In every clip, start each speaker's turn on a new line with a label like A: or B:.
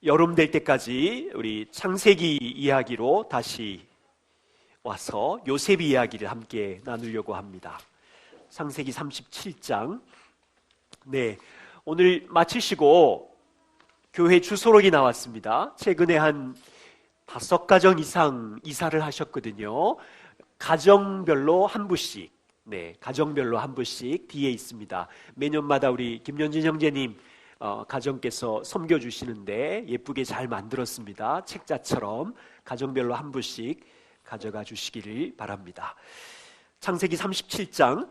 A: 여름 될 때까지 우리 창세기 이야기로 다시 와서 요셉 이야기를 함께 나누려고 합니다. 창세기 37장. 네, 오늘 마치시고 교회 주소록이 나왔습니다. 최근에 한 5가정 이상 이사를 하셨거든요. 가정별로 한 부씩, 가정별로 한 부씩 뒤에 있습니다. 매년마다 우리 김연진 형제님 가정께서 섬겨주시는데 예쁘게 잘 만들었습니다. 책자처럼 가정별로 한 부씩 가져가 주시기를 바랍니다. 창세기 37장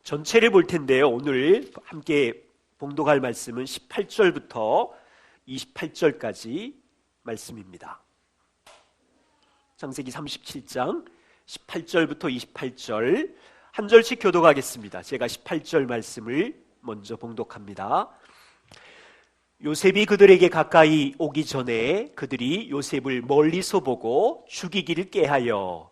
A: 전체를 볼 텐데요. 오늘 함께 봉독할 말씀은 18절부터 28절까지 말씀입니다. 창세기 37장 18절부터 28절 한 절씩 교독하겠습니다. 제가 18절 말씀을 먼저 봉독합니다. 요셉이 그들에게 가까이 오기 전에 그들이 요셉을 멀리서 보고 죽이기를 꾀하여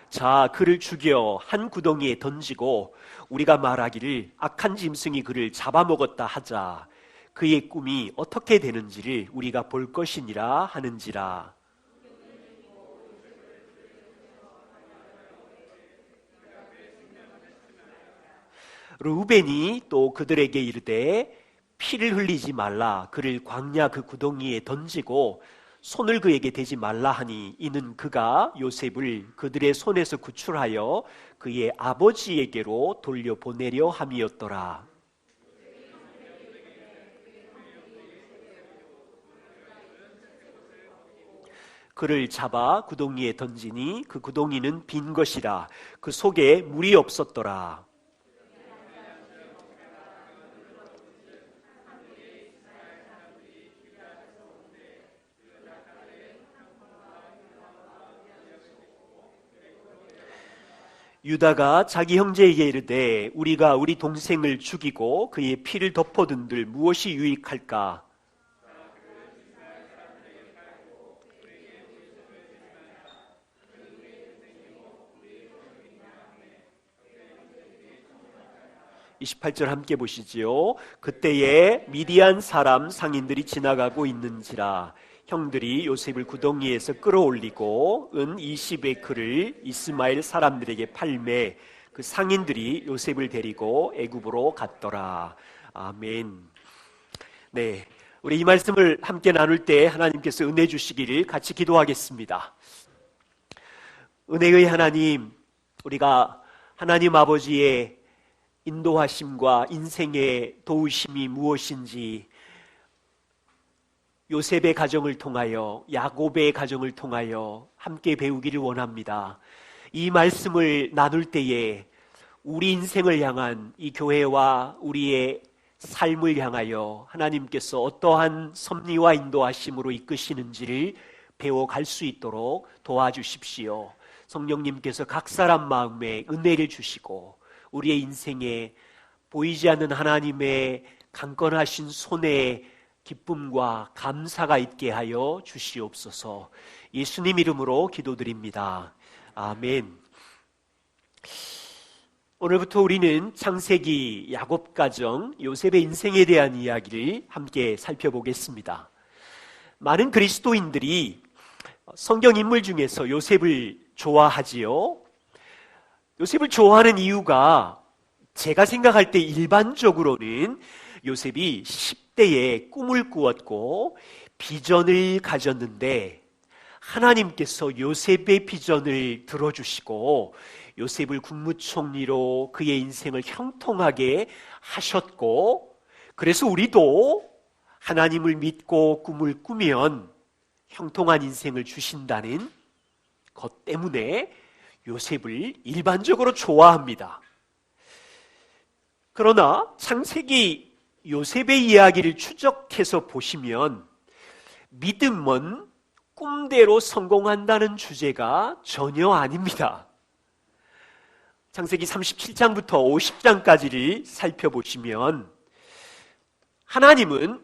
A: 자 그를 죽여 한 구덩이에 던지고 우리가 말하기를 악한 짐승이 그를 잡아먹었다 하자. 그의 꿈이 어떻게 되는지를 우리가 볼 것이니라 하는지라. 르우벤이 또 그들에게 이르되 피를 흘리지 말라. 그를 광야 그 구덩이에 던지고 손을 그에게 대지 말라 하니 이는 그가 요셉을 그들의 손에서 구출하여 그의 아버지에게로 돌려보내려 함이었더라. 그를 잡아 구덩이에 던지니 그 구덩이는 빈 것이라. 그 속에 물이 없었더라. 유다가 자기 형제에게 이르되 우리가 우리 동생을 죽이고 그의 피를 덮어둔들 무엇이 유익할까? 28절 함께 보시지요. 그때에 미디안 사람 상인들이 지나가고 있는지라. 형들이 요셉을 구덩이에서 끌어올리고 은 20에크를 이스마엘 사람들에게 팔매 그 상인들이 요셉을 데리고 애굽으로 갔더라. 아멘. 네, 우리 이 말씀을 함께 나눌 때 하나님께서 은혜 주시기를 같이 기도하겠습니다. 은혜의 하나님, 우리가 하나님 아버지의 인도하심과 인생의 도우심이 무엇인지 요셉의 가정을 통하여 야곱의 가정을 통하여 함께 배우기를 원합니다. 이 말씀을 나눌 때에 우리 인생을 향한 이 교회와 우리의 삶을 향하여 하나님께서 어떠한 섭리와 인도하심으로 이끄시는지를 배워갈 수 있도록 도와주십시오. 성령님께서 각 사람 마음에 은혜를 주시고 우리의 인생에 보이지 않는 하나님의 강건하신 손에 기쁨과 감사가 있게 하여 주시옵소서. 예수님 이름으로 기도드립니다. 아멘. 오늘부터 우리는 창세기 야곱 가정 요셉의 인생에 대한 이야기를 함께 살펴보겠습니다. 많은 그리스도인들이 성경 인물 중에서 요셉을 좋아하지요. 요셉을 좋아하는 이유가 제가 생각할 때 일반적으로는 요셉이 10대에 꿈을 꾸었고 비전을 가졌는데 하나님께서 요셉의 비전을 들어주시고 요셉을 국무총리로 그의 인생을 형통하게 하셨고 그래서 우리도 하나님을 믿고 꿈을 꾸면 형통한 인생을 주신다는 것 때문에 요셉을 일반적으로 좋아합니다. 그러나 창세기 요셉의 이야기를 추적해서 보시면 믿음은 꿈대로 성공한다는 주제가 전혀 아닙니다. 창세기 37장부터 50장까지를 살펴보시면 하나님은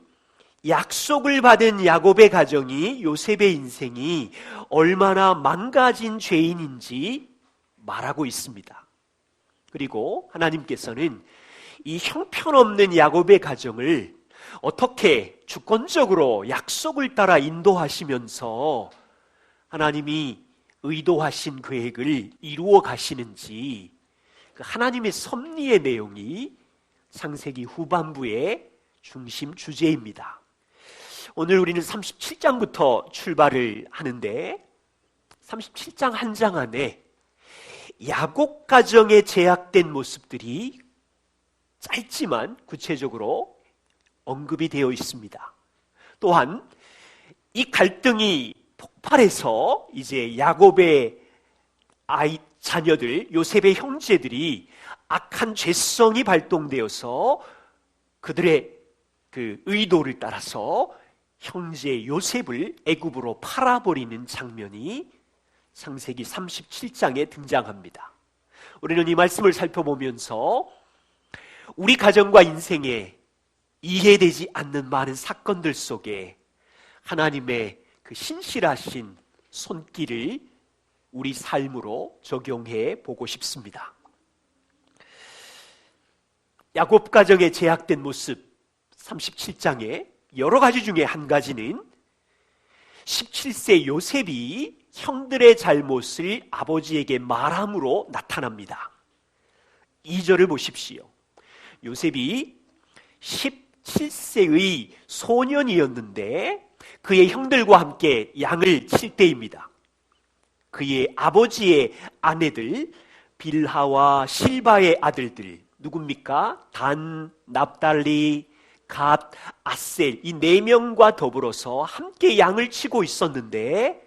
A: 약속을 받은 야곱의 가정이 요셉의 인생이 얼마나 망가진 죄인인지 말하고 있습니다. 그리고 하나님께서는 이 형편없는 야곱의 가정을 어떻게 주권적으로 약속을 따라 인도하시면서 하나님이 의도하신 계획을 이루어 가시는지, 그 하나님의 섭리의 내용이 창세기 후반부의 중심 주제입니다. 오늘 우리는 37장부터 출발을 하는데 37장 한 장 안에 야곱 가정에 제약된 모습들이 짧지만 구체적으로 언급이 되어 있습니다. 또한 이 갈등이 폭발해서 이제 야곱의 자녀들, 요셉의 형제들이 악한 죄성이 발동되어서 그들의 그 의도를 따라서 형제 요셉을 애굽으로 팔아버리는 장면이 창세기 37장에 등장합니다. 우리는 이 말씀을 살펴보면서 우리 가정과 인생에 이해되지 않는 많은 사건들 속에 하나님의 그 신실하신 손길을 우리 삶으로 적용해 보고 싶습니다. 야곱 가정에 제약된 모습 37장에 여러 가지 중에 한 가지는 17세 요셉이 형들의 잘못을 아버지에게 말함으로 나타납니다. 2절을 보십시오. 요셉이 17세의 소년이었는데 그의 형들과 함께 양을 칠 때입니다. 그의 아버지의 아내들 빌하와 실바의 아들들 누굽니까? 단, 납달리, 갓, 아셀 이 네 명과 더불어서 함께 양을 치고 있었는데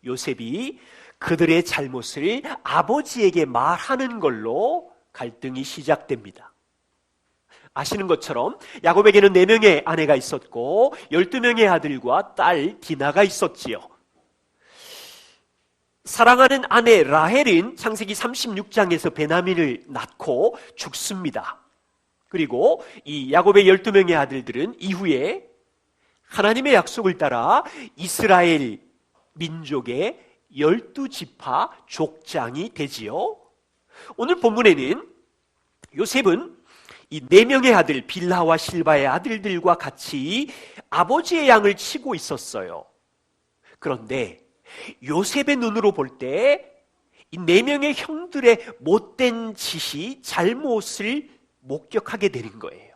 A: 요셉이 그들의 잘못을 아버지에게 말하는 걸로 갈등이 시작됩니다. 아시는 것처럼 야곱에게는 4명의 아내가 있었고 12명의 아들과 딸 디나가 있었지요. 사랑하는 아내 라헬은 창세기 36장에서 베냐민을 낳고 죽습니다. 그리고 이 야곱의 12명의 아들들은 이후에 하나님의 약속을 따라 이스라엘 민족의 12지파 족장이 되지요. 오늘 본문에는 요셉은 이 4명의 아들 빌하와 실바의 아들들과 같이 아버지의 양을 치고 있었어요. 그런데 요셉의 눈으로 볼 때 이 4명의 형들의 못된 짓이 잘못을 목격하게 되는 거예요.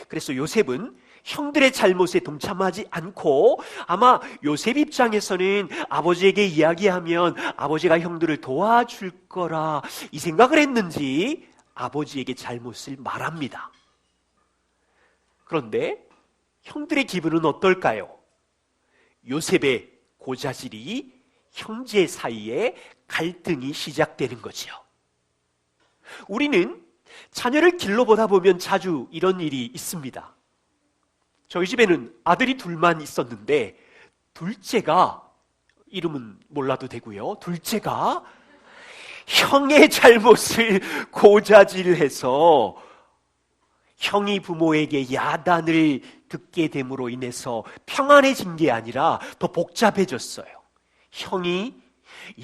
A: 그래서 요셉은 형들의 잘못에 동참하지 않고 아마 요셉 입장에서는 아버지에게 이야기하면 아버지가 형들을 도와줄 거라 이 생각을 했는지 아버지에게 잘못을 말합니다. 그런데 형들의 기분은 어떨까요? 요셉의 고자질이 형제 사이에 갈등이 시작되는 거죠. 우리는 자녀를 길러보다 보면 자주 이런 일이 있습니다. 저희 집에는 아들이 둘만 있었는데 둘째가, 이름은 몰라도 되고요, 둘째가 형의 잘못을 고자질해서 형이 부모에게 야단을 듣게 됨으로 인해서 평안해진 게 아니라 더 복잡해졌어요. 형이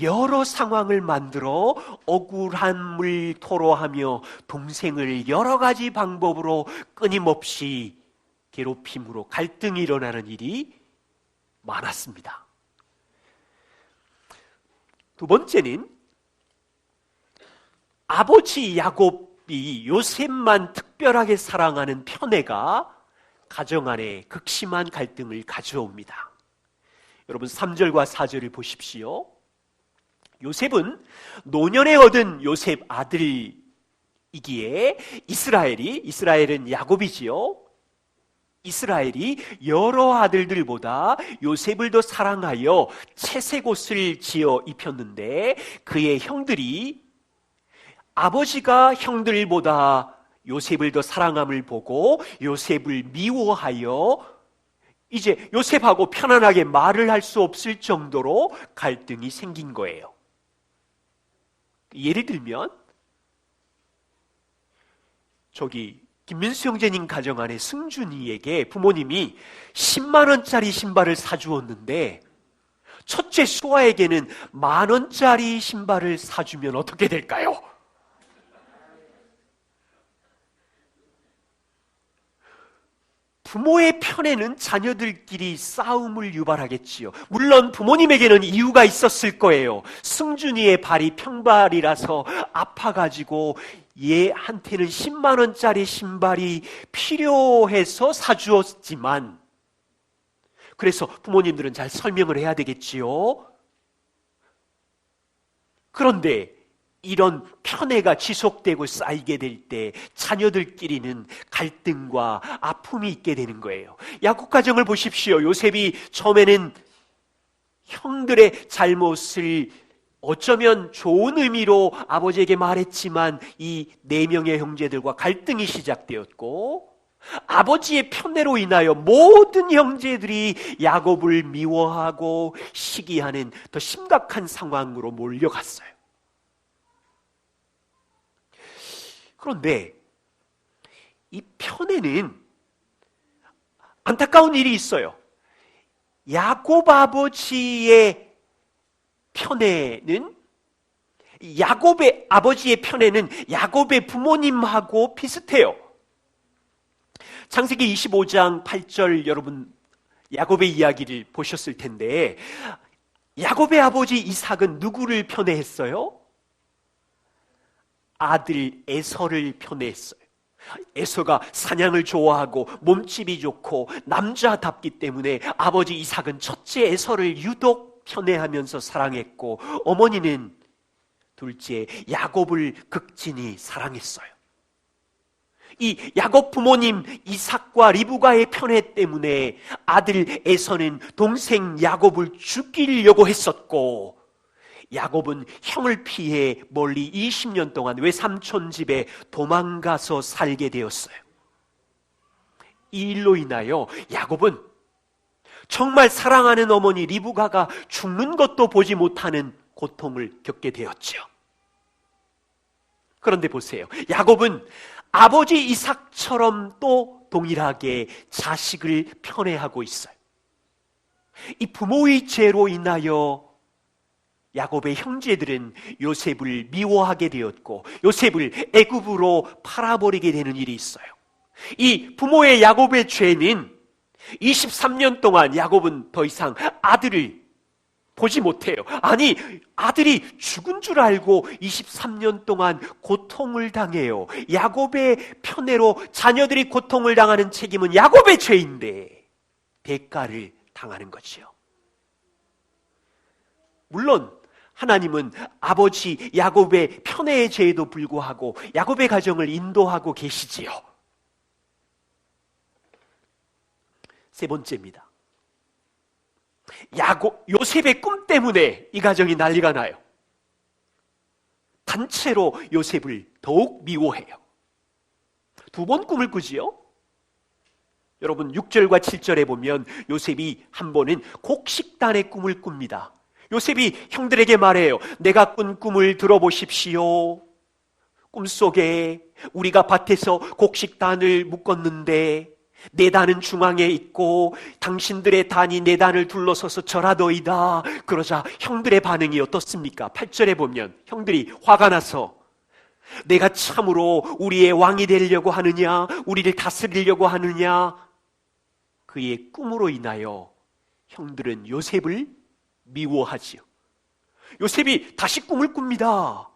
A: 여러 상황을 만들어 억울함을 토로하며 동생을 여러 가지 방법으로 끊임없이 괴롭힘으로 갈등이 일어나는 일이 많았습니다. 두 번째는 아버지 야곱이 요셉만 특별하게 사랑하는 편애가 가정 안에 극심한 갈등을 가져옵니다. 여러분 3절과 4절을 보십시오. 요셉은 노년에 얻은 요셉 아들이기에 이스라엘은 야곱이지요. 이스라엘이 여러 아들들보다 요셉을 더 사랑하여 채색 옷을 지어 입혔는데 그의 형들이 아버지가 형들보다 요셉을 더 사랑함을 보고 요셉을 미워하여 이제 요셉하고 편안하게 말을 할 수 없을 정도로 갈등이 생긴 거예요. 예를 들면 김민수 형제님 가정 안에 승준이에게 부모님이 10만 원짜리 신발을 사주었는데 첫째 수아에게는 10,000원짜리 신발을 사주면 어떻게 될까요? 부모의 편에는 자녀들끼리 싸움을 유발하겠지요. 물론 부모님에게는 이유가 있었을 거예요. 승준이의 발이 평발이라서 아파가지고 얘한테는 10만 원짜리 신발이 필요해서 사주었지만, 그래서 부모님들은 잘 설명을 해야 되겠지요. 그런데 이런 편애가 지속되고 쌓이게 될 때 자녀들끼리는 갈등과 아픔이 있게 되는 거예요. 야곱 가정을 보십시오. 요셉이 처음에는 형들의 잘못을 어쩌면 좋은 의미로 아버지에게 말했지만 이 4명의 형제들과 갈등이 시작되었고, 아버지의 편애로 인하여 모든 형제들이 야곱을 미워하고 시기하는 더 심각한 상황으로 몰려갔어요. 그런데 이 편에는 안타까운 일이 있어요. 야곱 아버지의 편에는, 야곱의 아버지의 편에는 야곱의 부모님하고 비슷해요. 창세기 25장 8절, 여러분 야곱의 이야기를 보셨을 텐데, 야곱의 아버지 이삭은 누구를 편애했어요? 아들 에서를 편애했어요. 에서가 사냥을 좋아하고 몸집이 좋고 남자답기 때문에 아버지 이삭은 첫째 에서를 유독 편애하면서 사랑했고, 어머니는 둘째 야곱을 극진히 사랑했어요. 이 야곱 부모님 이삭과 리브가의 편애 때문에 아들 에서는 동생 야곱을 죽이려고 했었고, 야곱은 형을 피해 멀리 20년 동안 외삼촌 집에 도망가서 살게 되었어요. 이 일로 인하여 야곱은 정말 사랑하는 어머니 리브가가 죽는 것도 보지 못하는 고통을 겪게 되었죠. 그런데 보세요. 야곱은 아버지 이삭처럼 또 동일하게 자식을 편애하고 있어요. 이 부모의 죄로 인하여 야곱의 형제들은 요셉을 미워하게 되었고, 요셉을 애굽으로 팔아버리게 되는 일이 있어요. 이 부모의 야곱의 죄는 23년 동안 야곱은 더 이상 아들을 보지 못해요. 아니, 아들이 죽은 줄 알고 23년 동안 고통을 당해요. 야곱의 편애로 자녀들이 고통을 당하는 책임은 야곱의 죄인데 대가를 당하는 거지요. 물론 하나님은 아버지 야곱의 편애의 죄에도 불구하고 야곱의 가정을 인도하고 계시지요. 세 번째입니다. 요셉의 꿈 때문에 이 가정이 난리가 나요. 단체로 요셉을 더욱 미워해요. 2번 꿈을 꾸지요. 여러분 6절과 7절에 보면 요셉이 한 번은 곡식단의 꿈을 꿉니다. 요셉이 형들에게 말해요. 내가 꾼 꿈을 들어보십시오. 꿈속에 우리가 밭에서 곡식단을 묶었는데 내 단은 중앙에 있고 당신들의 단이 내 단을 둘러서서 절하더이다. 그러자 형들의 반응이 어떻습니까? 8절에 보면 형들이 화가 나서 내가 참으로 우리의 왕이 되려고 하느냐, 우리를 다스리려고 하느냐. 그의 꿈으로 인하여 형들은 요셉을 미워하지요. 요셉이 다시 꿈을 꿉니다.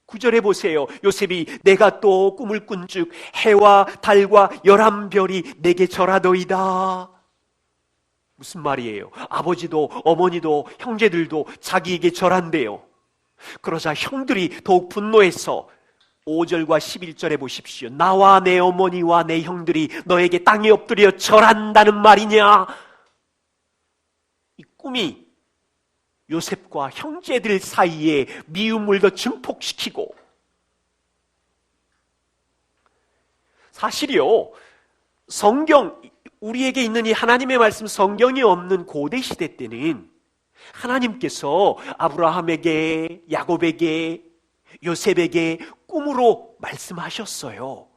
A: 9절에 보세요. 요셉이 내가 또 꿈을 꾼즉 해와 달과 11별이 내게 절하더이다. 무슨 말이에요? 아버지도 어머니도 형제들도 자기에게 절한대요. 그러자 형들이 더욱 분노해서 5절과 11절에 보십시오. 나와 내 어머니와 내 형들이 너에게 땅에 엎드려 절한다는 말이냐? 이 꿈이 요셉과 형제들 사이에 미움을 더 증폭시키고, 사실이요, 성경, 우리에게 있는 이 하나님의 말씀 성경이 없는 고대 시대 때는 하나님께서 아브라함에게, 야곱에게, 요셉에게 꿈으로 말씀하셨어요.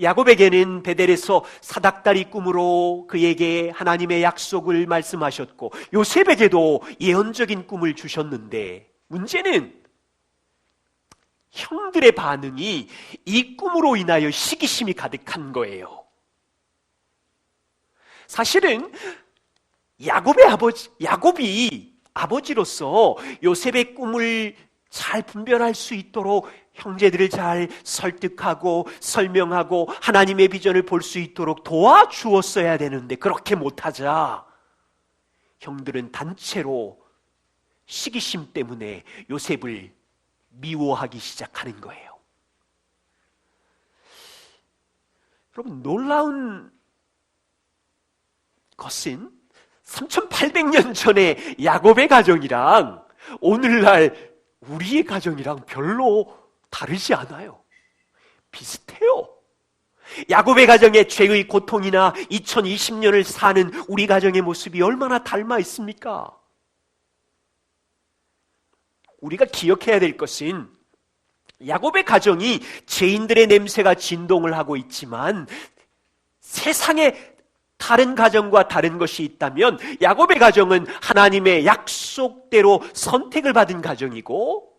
A: 야곱에게는 베델에서 사닥다리 꿈으로 그에게 하나님의 약속을 말씀하셨고, 요셉에게도 예언적인 꿈을 주셨는데, 문제는 형들의 반응이 이 꿈으로 인하여 시기심이 가득한 거예요. 사실은 야곱이 아버지로서 요셉의 꿈을 잘 분별할 수 있도록 형제들을 잘 설득하고 설명하고 하나님의 비전을 볼 수 있도록 도와주었어야 되는데 그렇게 못하자 형들은 단체로 시기심 때문에 요셉을 미워하기 시작하는 거예요. 여러분, 놀라운 것은 3800년 전에 야곱의 가정이랑 오늘날 우리의 가정이랑 별로 다르지 않아요. 비슷해요. 야곱의 가정의 죄의 고통이나 2020년을 사는 우리 가정의 모습이 얼마나 닮아 있습니까? 우리가 기억해야 될 것은 야곱의 가정이 죄인들의 냄새가 진동을 하고 있지만 세상에 다른 가정과 다른 것이 있다면 야곱의 가정은 하나님의 약속대로 선택을 받은 가정이고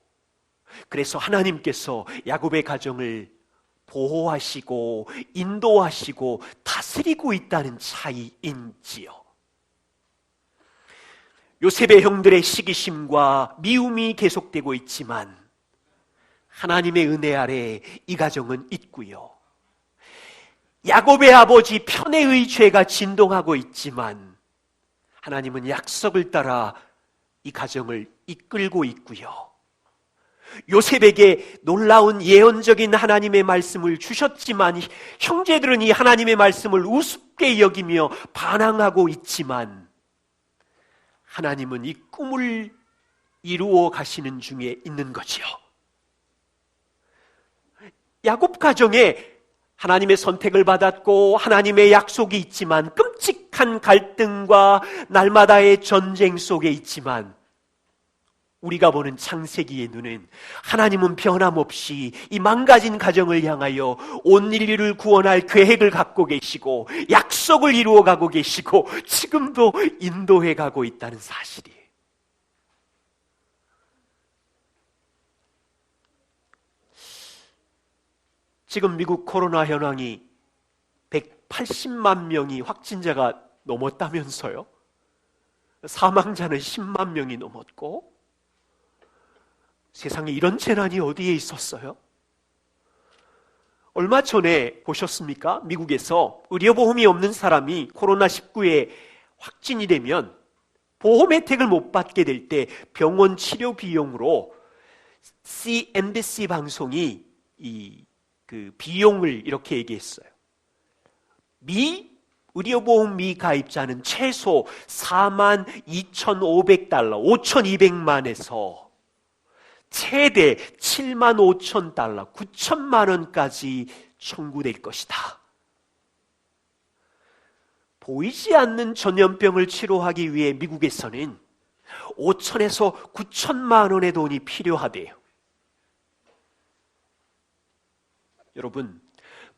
A: 그래서 하나님께서 야곱의 가정을 보호하시고 인도하시고 다스리고 있다는 차이인지요. 요셉의 형들의 시기심과 미움이 계속되고 있지만 하나님의 은혜 아래 이 가정은 있고요. 야곱의 아버지 편애의 죄가 진동하고 있지만 하나님은 약속을 따라 이 가정을 이끌고 있고요. 요셉에게 놀라운 예언적인 하나님의 말씀을 주셨지만 형제들은 이 하나님의 말씀을 우습게 여기며 반항하고 있지만 하나님은 이 꿈을 이루어 가시는 중에 있는 거지요. 야곱 가정에 하나님의 선택을 받았고 하나님의 약속이 있지만 끔찍한 갈등과 날마다의 전쟁 속에 있지만 우리가 보는 창세기의 눈은 하나님은 변함없이 이 망가진 가정을 향하여 온 인류를 구원할 계획을 갖고 계시고 약속을 이루어가고 계시고 지금도 인도해 가고 있다는 사실이에요. 지금 미국 코로나 현황이 180만 명이 확진자가 넘었다면서요? 사망자는 10만 명이 넘었고 세상에 이런 재난이 어디에 있었어요? 얼마 전에 보셨습니까? 미국에서 의료보험이 없는 사람이 코로나19에 확진이 되면 보험 혜택을 못 받게 될 때 병원 치료 비용으로 CNBC 방송이 그 비용을 이렇게 얘기했어요. 의료보험 미가입자는 최소 42,500달러, 5,200만에서 최대 75,000달러, 9천만 원까지 청구될 것이다. 보이지 않는 전염병을 치료하기 위해 미국에서는 5천에서 9천만 원의 돈이 필요하대요. 여러분,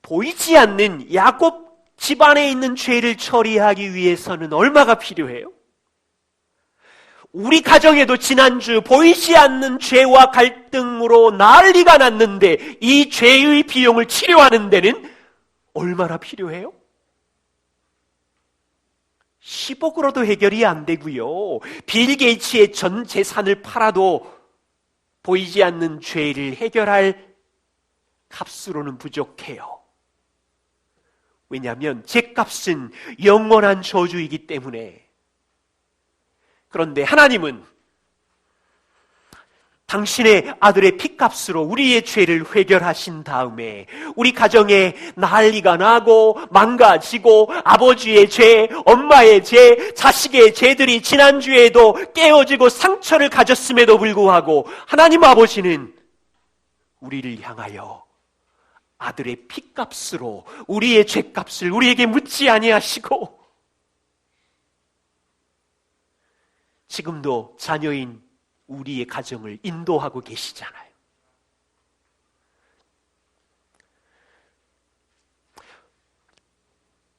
A: 보이지 않는 야곱 집안에 있는 죄를 처리하기 위해서는 얼마가 필요해요? 우리 가정에도 지난주 보이지 않는 죄와 갈등으로 난리가 났는데 이 죄의 비용을 치료하는 데는 얼마나 필요해요? 10억으로도 해결이 안 되고요. 빌 게이츠의 전 재산을 팔아도 보이지 않는 죄를 해결할 값으로는 부족해요. 왜냐하면 죄값은 영원한 저주이기 때문에. 그런데 하나님은 당신의 아들의 피값으로 우리의 죄를 해결하신 다음에 우리 가정에 난리가 나고 망가지고 아버지의 죄, 엄마의 죄, 자식의 죄들이 지난주에도 깨어지고 상처를 가졌음에도 불구하고 하나님 아버지는 우리를 향하여 아들의 피값으로 우리의 죄값을 우리에게 묻지 아니하시고 지금도 자녀인 우리의 가정을 인도하고 계시잖아요.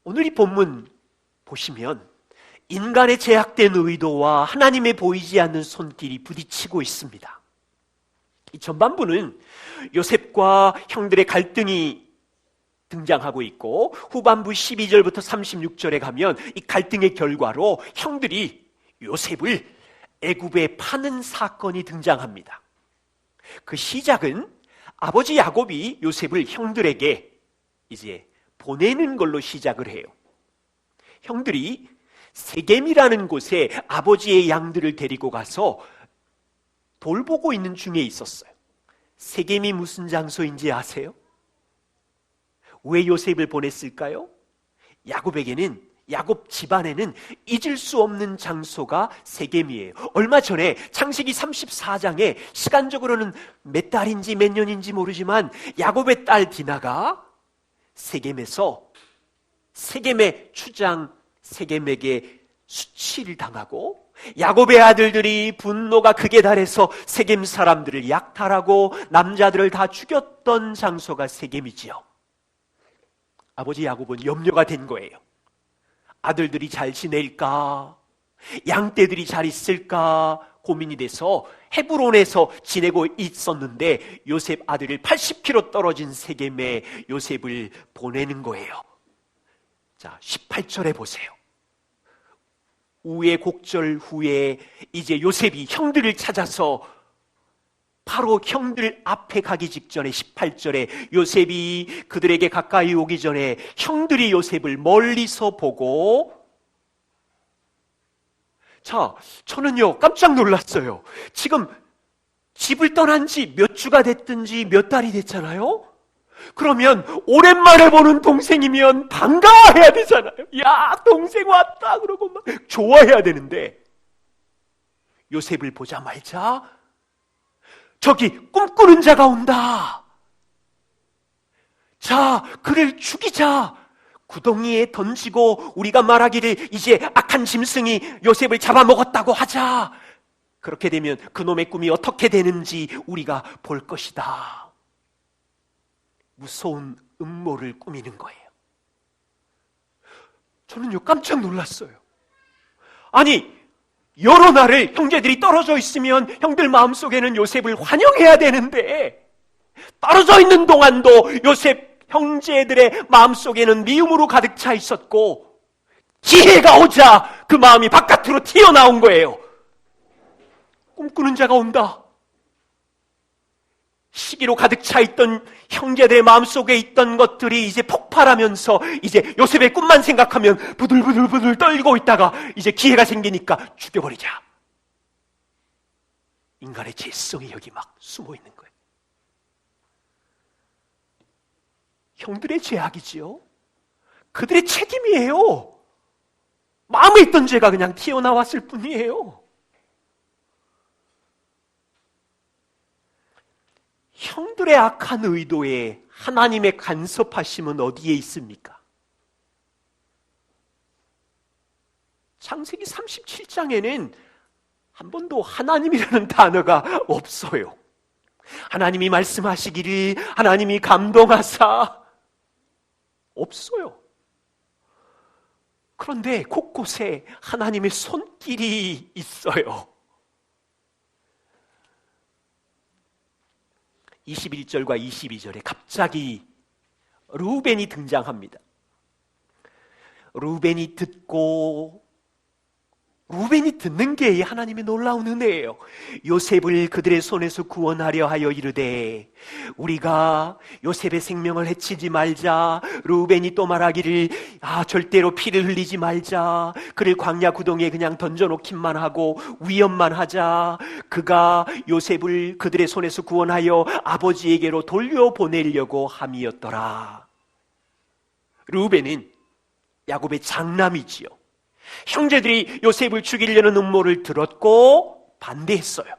A: 오늘 이 본문 보시면 인간의 제약된 의도와 하나님의 보이지 않는 손길이 부딪히고 있습니다. 이 전반부는 요셉과 형들의 갈등이 등장하고 있고, 후반부 12절부터 36절에 가면 이 갈등의 결과로 형들이 요셉을 애굽에 파는 사건이 등장합니다. 그 시작은 아버지 야곱이 요셉을 형들에게 이제 보내는 걸로 시작을 해요. 형들이 세겜이라는 곳에 아버지의 양들을 데리고 가서 돌보고 있는 중에 있었어요. 세겜이 무슨 장소인지 아세요? 왜 요셉을 보냈을까요? 야곱 집안에는 잊을 수 없는 장소가 세겜이에요. 얼마 전에 창세기 34장에 시간적으로는 몇 달인지 몇 년인지 모르지만 야곱의 딸 디나가 세겜에서 세겜의 추장 세겜에게 수치를 당하고, 야곱의 아들들이 분노가 극에 달해서 세겜 사람들을 약탈하고 남자들을 다 죽였던 장소가 세겜이지요. 아버지 야곱은 염려가 된 거예요. 아들들이 잘 지낼까? 양떼들이 잘 있을까? 고민이 돼서 헤브론에서 지내고 있었는데 요셉 아들을 80km 떨어진 세겜에 요셉을 보내는 거예요. 자, 18절에 보세요. 우여곡절 후에 이제 요셉이 형들을 찾아서 바로 형들 앞에 가기 직전에 18절에 요셉이 그들에게 가까이 오기 전에 형들이 요셉을 멀리서 보고, 자, 저는요 깜짝 놀랐어요. 지금 집을 떠난 지 몇 주가 됐든지 몇 달이 됐잖아요. 그러면 오랜만에 보는 동생이면 반가워해야 되잖아요. 야, 동생 왔다 그러고 막 좋아해야 되는데, 요셉을 보자마자 저기 꿈꾸는 자가 온다. 자, 그를 죽이자. 구덩이에 던지고 우리가 말하기를 이제 악한 짐승이 요셉을 잡아먹었다고 하자. 그렇게 되면 그놈의 꿈이 어떻게 되는지 우리가 볼 것이다. 무서운 음모를 꾸미는 거예요. 저는요 깜짝 놀랐어요. 아니, 여러 날을 형제들이 떨어져 있으면 형들 마음속에는 요셉을 환영해야 되는데, 떨어져 있는 동안도 요셉 형제들의 마음속에는 미움으로 가득 차 있었고, 기회가 오자 그 마음이 바깥으로 튀어나온 거예요. 꿈꾸는 자가 온다. 시기로 가득 차 있던 형제들의 마음속에 있던 것들이 이제 폭발하면서 이제 요셉의 꿈만 생각하면 부들부들부들 떨고 있다가 이제 기회가 생기니까 죽여버리자. 인간의 죄성이 여기 막 숨어 있는 거예요. 형들의 죄악이지요. 그들의 책임이에요. 마음에 있던 죄가 그냥 튀어나왔을 뿐이에요. 형들의 악한 의도에 하나님의 간섭하심은 어디에 있습니까? 창세기 37장에는 한 번도 하나님이라는 단어가 없어요. 하나님이 말씀하시기를, 하나님이 감동하사, 없어요. 그런데 곳곳에 하나님의 손길이 있어요. 21절과 22절에 갑자기 르우벤이 등장합니다. 르우벤이 듣는 게 하나님의 놀라운 은혜예요. 요셉을 그들의 손에서 구원하려 하여 이르되 우리가 요셉의 생명을 해치지 말자. 르우벤이 또 말하기를 절대로 피를 흘리지 말자. 그를 광야 구덩이에 그냥 던져놓기만 하고 위협만 하자. 그가 요셉을 그들의 손에서 구원하여 아버지에게로 돌려보내려고 함이었더라. 르우벤은 야곱의 장남이지요. 형제들이 요셉을 죽이려는 음모를 들었고 반대했어요.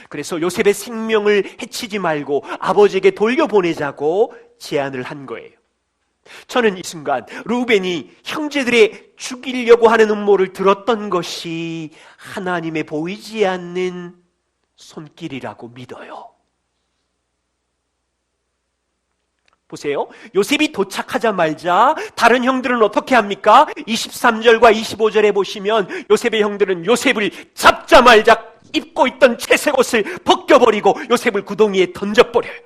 A: 그래서 요셉의 생명을 해치지 말고 아버지에게 돌려보내자고 제안을 한 거예요. 저는 이 순간 르우벤이 형제들의 죽이려고 하는 음모를 들었던 것이 하나님의 보이지 않는 손길이라고 믿어요. 보세요. 요셉이 도착하자마자 다른 형들은 어떻게 합니까? 23절과 25절에 보시면 요셉의 형들은 요셉을 잡자마자 입고 있던 채색 옷을 벗겨버리고 요셉을 구덩이에 던져버려요.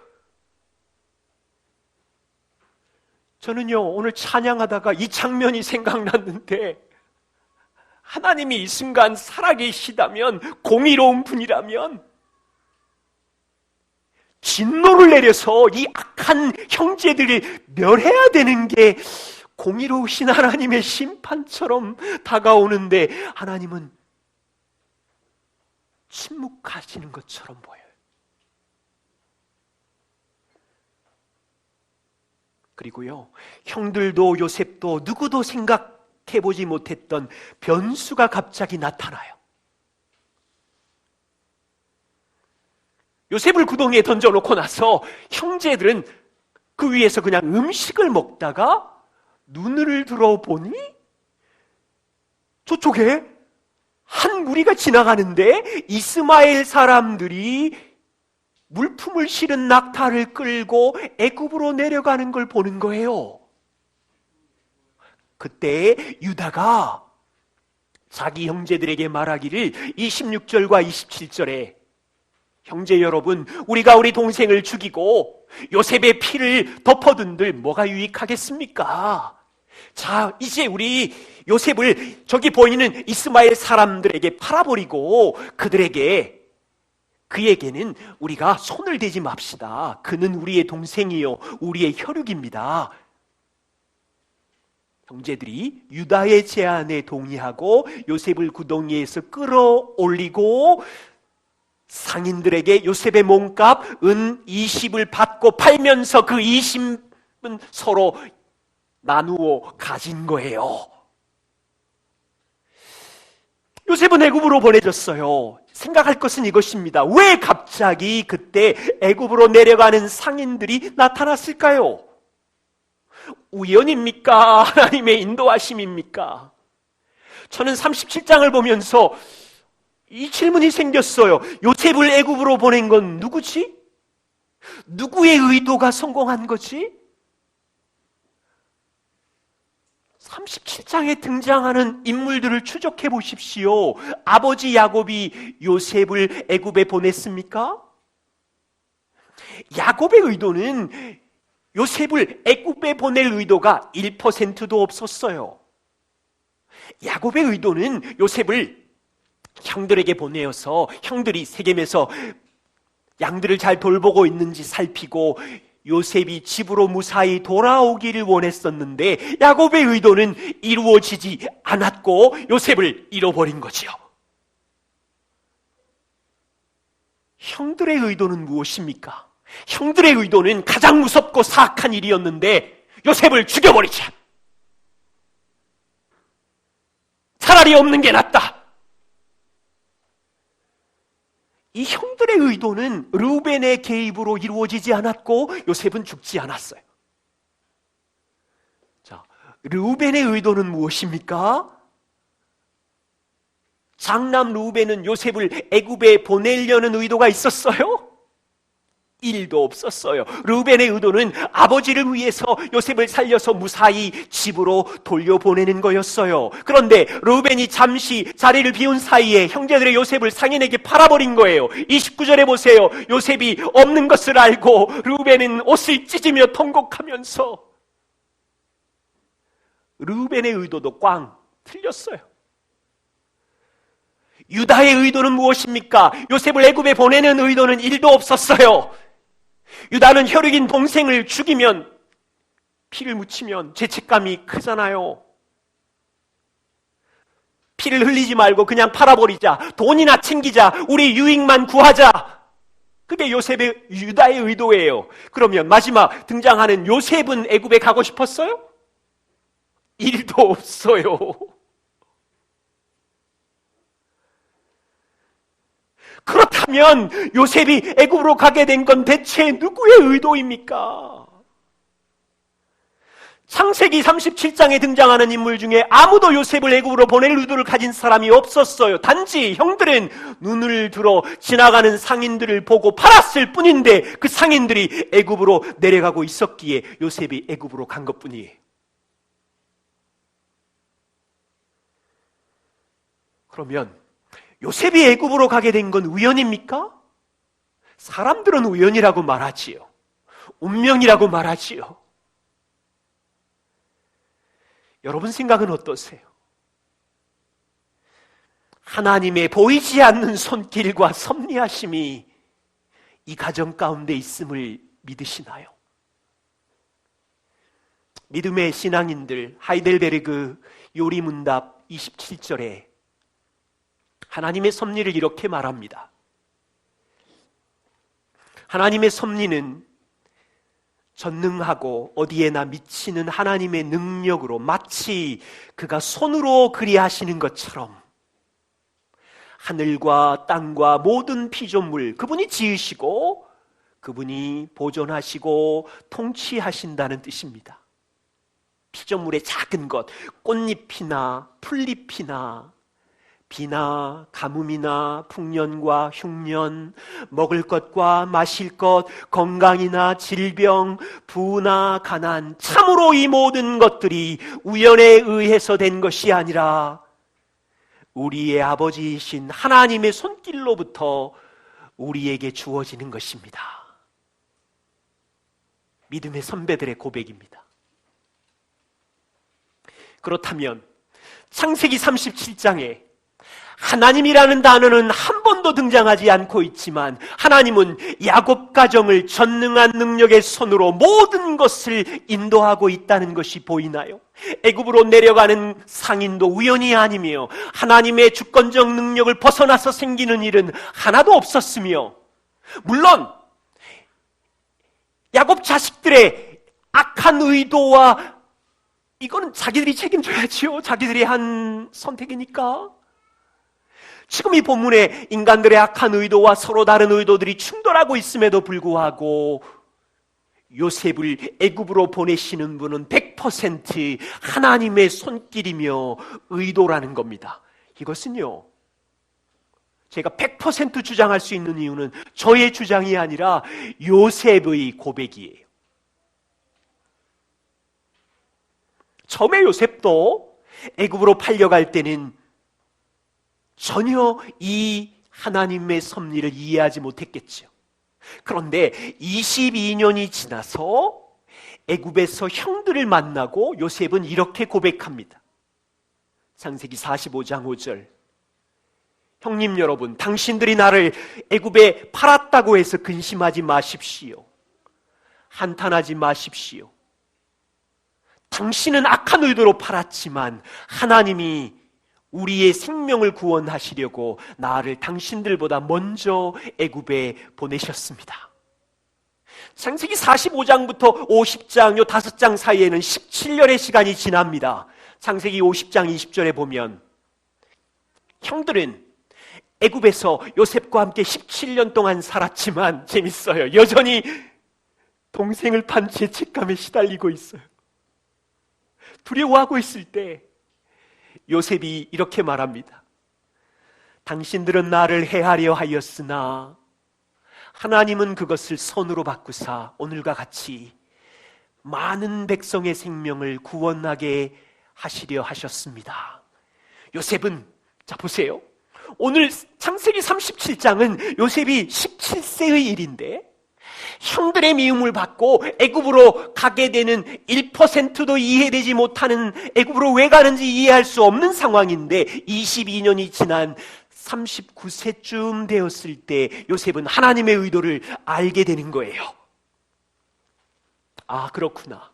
A: 저는요, 오늘 찬양하다가 이 장면이 생각났는데, 하나님이 이 순간 살아계시다면, 공의로운 분이라면, 진노를 내려서 이 악한 형제들이 멸해야 되는 게 공의로우신 하나님의 심판처럼 다가오는데, 하나님은 침묵하시는 것처럼 보여요. 그리고요, 형들도 요셉도 누구도 생각해보지 못했던 변수가 갑자기 나타나요. 요셉을 구덩이에 던져놓고 나서 형제들은 그 위에서 그냥 음식을 먹다가 눈을 들어보니 저쪽에 한 무리가 지나가는데 이스마엘 사람들이 물품을 실은 낙타를 끌고 애굽으로 내려가는 걸 보는 거예요. 그때 유다가 자기 형제들에게 말하기를 26절과 27절에 형제 여러분, 우리가 우리 동생을 죽이고 요셉의 피를 덮어둔들 뭐가 유익하겠습니까? 자, 이제 우리 요셉을 저기 보이는 이스마엘 사람들에게 팔아버리고 그에게는 우리가 손을 대지 맙시다. 그는 우리의 동생이요 우리의 혈육입니다. 형제들이 유다의 제안에 동의하고 요셉을 구덩이에서 끌어올리고 상인들에게 요셉의 몸값 은 20을 받고 팔면서 그 20은 서로 나누어 가진 거예요. 요셉은 애굽으로 보내졌어요. 생각할 것은 이것입니다. 왜 갑자기 그때 애굽으로 내려가는 상인들이 나타났을까요? 우연입니까? 하나님의 인도하심입니까? 저는 37장을 보면서 이 질문이 생겼어요. 요셉을 애굽으로 보낸 건 누구지? 누구의 의도가 성공한 거지? 37장에 등장하는 인물들을 추적해 보십시오. 아버지 야곱이 요셉을 애굽에 보냈습니까? 야곱의 의도는 요셉을 애굽에 보낼 의도가 1%도 없었어요. 야곱의 의도는 요셉을 형들에게 보내어서 형들이 세겜에서 양들을 잘 돌보고 있는지 살피고 요셉이 집으로 무사히 돌아오기를 원했었는데 야곱의 의도는 이루어지지 않았고 요셉을 잃어버린 거지요. 형들의 의도는 무엇입니까? 형들의 의도는 가장 무섭고 사악한 일이었는데 요셉을 죽여버리자. 차라리 없는 게 낫다. 이 형들의 의도는 르우벤의 개입으로 이루어지지 않았고 요셉은 죽지 않았어요. 자, 르우벤의 의도는 무엇입니까? 장남 르우벤은 요셉을 애굽에 보내려는 의도가 있었어요? 1도 없었어요. 르우벤의 의도는 아버지를 위해서 요셉을 살려서 무사히 집으로 돌려보내는 거였어요. 그런데 르우벤이 잠시 자리를 비운 사이에 형제들의 요셉을 상인에게 팔아버린 거예요. 29절에 보세요. 요셉이 없는 것을 알고 르우벤은 옷을 찢으며 통곡하면서 르우벤의 의도도 꽝 틀렸어요. 유다의 의도는 무엇입니까? 요셉을 애굽에 보내는 의도는 1도 없었어요. 유다는 혈육인 동생을 죽이면 피를 묻히면 죄책감이 크잖아요. 피를 흘리지 말고 그냥 팔아버리자. 돈이나 챙기자. 우리 유익만 구하자. 그게 유다의 의도예요. 그러면 마지막 등장하는 요셉은 애굽에 가고 싶었어요? 1도 없어요. 그렇다면 요셉이 애굽으로 가게 된 건 대체 누구의 의도입니까? 창세기 37장에 등장하는 인물 중에 아무도 요셉을 애굽으로 보낼 의도를 가진 사람이 없었어요. 단지 형들은 눈을 들어 지나가는 상인들을 보고 팔았을 뿐인데 그 상인들이 애굽으로 내려가고 있었기에 요셉이 애굽으로 간 것뿐이에요. 그러면 요셉이 애굽으로 가게 된 건 우연입니까? 사람들은 우연이라고 말하지요. 운명이라고 말하지요. 여러분 생각은 어떠세요? 하나님의 보이지 않는 손길과 섭리하심이 이 가정 가운데 있음을 믿으시나요? 믿음의 신앙인들 하이델베르그 요리문답 27절에 하나님의 섭리를 이렇게 말합니다. 하나님의 섭리는 전능하고 어디에나 미치는 하나님의 능력으로 마치 그가 손으로 그리하시는 것처럼 하늘과 땅과 모든 피조물 그분이 지으시고 그분이 보존하시고 통치하신다는 뜻입니다. 피조물의 작은 것, 꽃잎이나 풀잎이나 비나 가뭄이나 풍년과 흉년, 먹을 것과 마실 것, 건강이나 질병, 부나 가난, 참으로 이 모든 것들이 우연에 의해서 된 것이 아니라 우리의 아버지이신 하나님의 손길로부터 우리에게 주어지는 것입니다. 믿음의 선배들의 고백입니다. 그렇다면 창세기 37장에 하나님이라는 단어는 한 번도 등장하지 않고 있지만 하나님은 야곱 가정을 전능한 능력의 손으로 모든 것을 인도하고 있다는 것이 보이나요? 애굽으로 내려가는 상인도 우연이 아니며 하나님의 주권적 능력을 벗어나서 생기는 일은 하나도 없었으며 물론 야곱 자식들의 악한 의도와 이거는 자기들이 책임져야지요. 자기들이 한 선택이니까. 지금 이 본문에 인간들의 악한 의도와 서로 다른 의도들이 충돌하고 있음에도 불구하고 요셉을 애굽으로 보내시는 분은 100% 하나님의 손길이며 의도라는 겁니다. 이것은요, 제가 100% 주장할 수 있는 이유는 저의 주장이 아니라 요셉의 고백이에요. 처음에 요셉도 애굽으로 팔려갈 때는 전혀 이 하나님의 섭리를 이해하지 못했겠죠. 그런데 22년이 지나서 애굽에서 형들을 만나고 요셉은 이렇게 고백합니다. 창세기 45장 5절. 형님 여러분, 당신들이 나를 애굽에 팔았다고 해서 근심하지 마십시오. 한탄하지 마십시오. 당신은 악한 의도로 팔았지만 하나님이 우리의 생명을 구원하시려고 나를 당신들보다 먼저 애굽에 보내셨습니다. 창세기 45장부터 50장 요 5장 사이에는 17년의 시간이 지납니다. 창세기 50장 20절에 보면 형들은 애굽에서 요셉과 함께 17년 동안 살았지만 재밌어요. 여전히 동생을 판 죄책감에 시달리고 있어요. 두려워하고 있을 때 요셉이 이렇게 말합니다. 당신들은 나를 해하려 하였으나 하나님은 그것을 선으로 바꾸사 오늘과 같이 많은 백성의 생명을 구원하게 하시려 하셨습니다. 요셉은, 자 보세요. 오늘 창세기 37장은 요셉이 17세의 일인데 형들의 미움을 받고 애굽으로 가게 되는 1%도 이해되지 못하는, 애굽으로 왜 가는지 이해할 수 없는 상황인데 22년이 지난 39세쯤 되었을 때 요셉은 하나님의 의도를 알게 되는 거예요. 아, 그렇구나.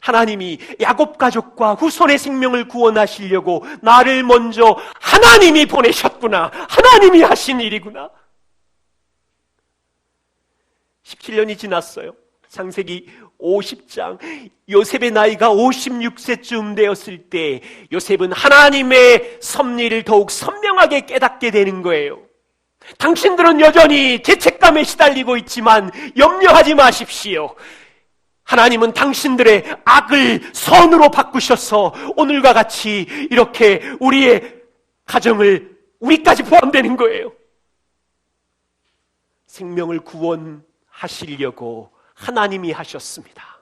A: 하나님이 야곱 가족과 후손의 생명을 구원하시려고 나를 먼저 하나님이 보내셨구나. 하나님이 하신 일이구나. 17년이 지났어요. 창세기 50장, 요셉의 나이가 56세쯤 되었을 때 요셉은 하나님의 섭리를 더욱 선명하게 깨닫게 되는 거예요. 당신들은 여전히 죄책감에 시달리고 있지만 염려하지 마십시오. 하나님은 당신들의 악을 선으로 바꾸셔서 오늘과 같이 이렇게 우리의 가정을, 우리까지 포함되는 거예요. 생명을 구원하시려고 하나님이 하셨습니다.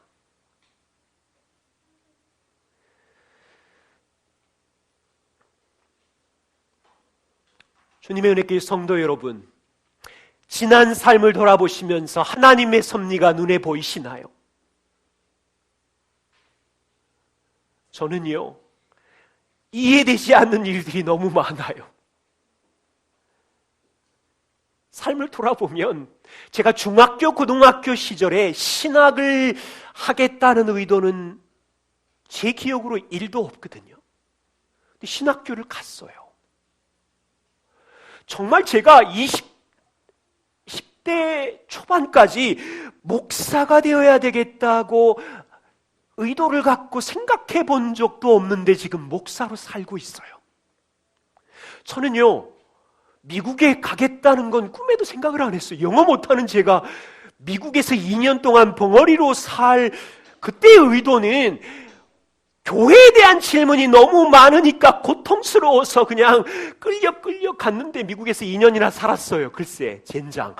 A: 주님의 은혜길 성도 여러분, 지난 삶을 돌아보시면서 하나님의 섭리가 눈에 보이시나요? 저는요, 이해되지 않는 일들이 너무 많아요. 삶을 돌아보면 제가 중학교, 고등학교 시절에 신학을 하겠다는 의도는 제 기억으로 1도 없거든요. 근데 신학교를 갔어요. 정말 제가 10대 초반까지 목사가 되어야 되겠다고 의도를 갖고 생각해 본 적도 없는데 지금 목사로 살고 있어요. 저는요, 미국에 가겠다는 건 꿈에도 생각을 안 했어요. 영어 못하는 제가 미국에서 2년 동안 벙어리로 살 그때의 의도는 교회에 대한 질문이 너무 많으니까 고통스러워서 그냥 끌려 갔는데 미국에서 2년이나 살았어요. 글쎄, 젠장.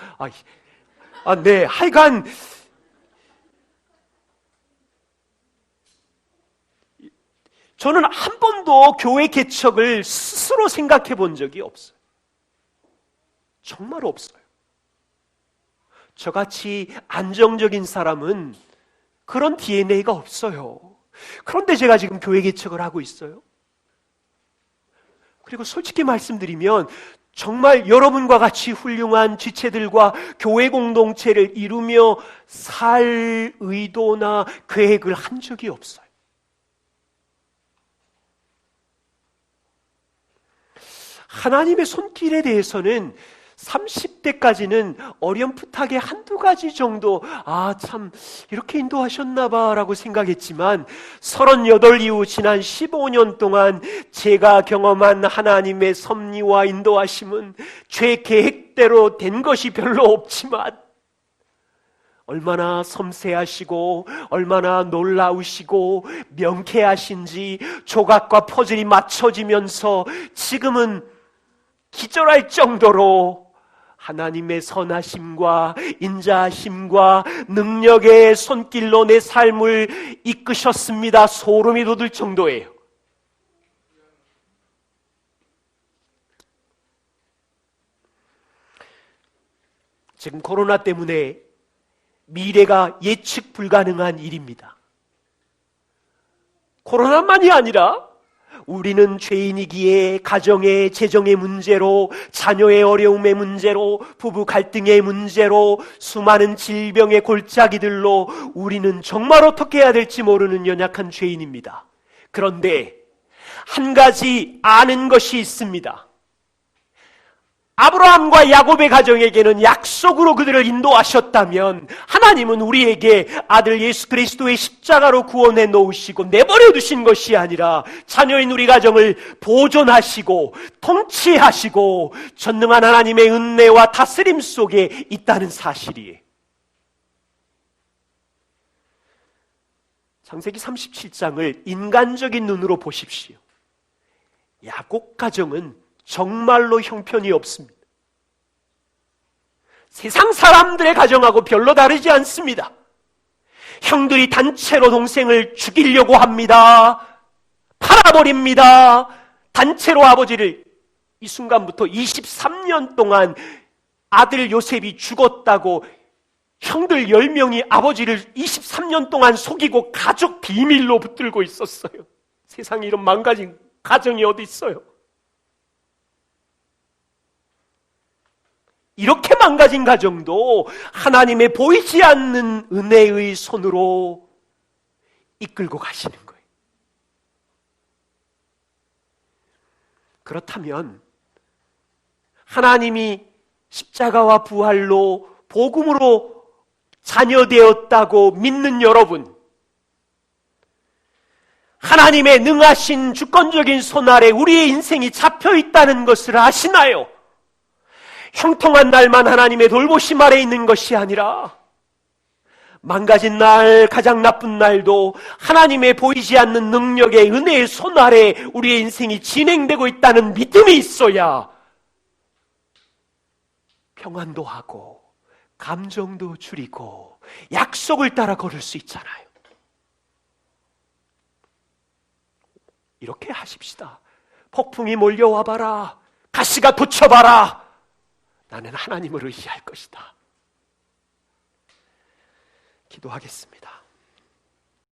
A: 네, 하여간 저는 한 번도 교회 개척을 스스로 생각해 본 적이 없어요. 정말 없어요. 저같이 안정적인 사람은 그런 DNA가 없어요. 그런데 제가 지금 교회 개척을 하고 있어요. 그리고 솔직히 말씀드리면 정말 여러분과 같이 훌륭한 지체들과 교회 공동체를 이루며 살 의도나 계획을 한 적이 없어요. 하나님의 손길에 대해서는 30대까지는 어렴풋하게 한두 가지 정도 참 이렇게 인도하셨나 봐라고 생각했지만 38 이후 지난 15년 동안 제가 경험한 하나님의 섭리와 인도하심은 제 계획대로 된 것이 별로 없지만 얼마나 섬세하시고 얼마나 놀라우시고 명쾌하신지 조각과 퍼즐이 맞춰지면서 지금은 기절할 정도로 하나님의 선하심과 인자하심과 능력의 손길로 내 삶을 이끄셨습니다. 소름이 돋을 정도예요. 지금 코로나 때문에 미래가 예측 불가능한 일입니다. 코로나만이 아니라 우리는 죄인이기에 가정의 재정의 문제로, 자녀의 어려움의 문제로, 부부 갈등의 문제로, 수많은 질병의 골짜기들로 우리는 정말 어떻게 해야 될지 모르는 연약한 죄인입니다. 그런데 한 가지 아는 것이 있습니다. 아브라함과 야곱의 가정에게는 약속으로 그들을 인도하셨다면 하나님은 우리에게 아들 예수 그리스도의 십자가로 구원해 놓으시고 내버려 두신 것이 아니라 자녀인 우리 가정을 보존하시고 통치하시고 전능한 하나님의 은혜와 다스림 속에 있다는 사실이에요. 창세기 37장을 인간적인 눈으로 보십시오. 야곱 가정은 정말로 형편이 없습니다. 세상 사람들의 가정하고 별로 다르지 않습니다. 형들이 단체로 동생을 죽이려고 합니다. 팔아버립니다. 단체로 아버지를 이 순간부터 23년 동안 아들 요셉이 죽었다고 형들 10명이 아버지를 23년 동안 속이고 가족 비밀로 붙들고 있었어요. 세상에 이런 망가진 가정이 어디 있어요? 이렇게 망가진 가정도 하나님의 보이지 않는 은혜의 손으로 이끌고 가시는 거예요. 그렇다면 하나님이 십자가와 부활로 복음으로 자녀되었다고 믿는 여러분, 하나님의 능하신 주권적인 손 아래 우리의 인생이 잡혀 있다는 것을 아시나요? 형통한 날만 하나님의 돌보심 아래 있는 것이 아니라 망가진 날, 가장 나쁜 날도 하나님의 보이지 않는 능력의 은혜의 손 아래 우리의 인생이 진행되고 있다는 믿음이 있어야 평안도 하고 감정도 줄이고 약속을 따라 걸을 수 있잖아요. 이렇게 하십시다. 폭풍이 몰려와 봐라. 가시가 돋쳐봐라. 나는 하나님을 의지할 것이다. 기도하겠습니다.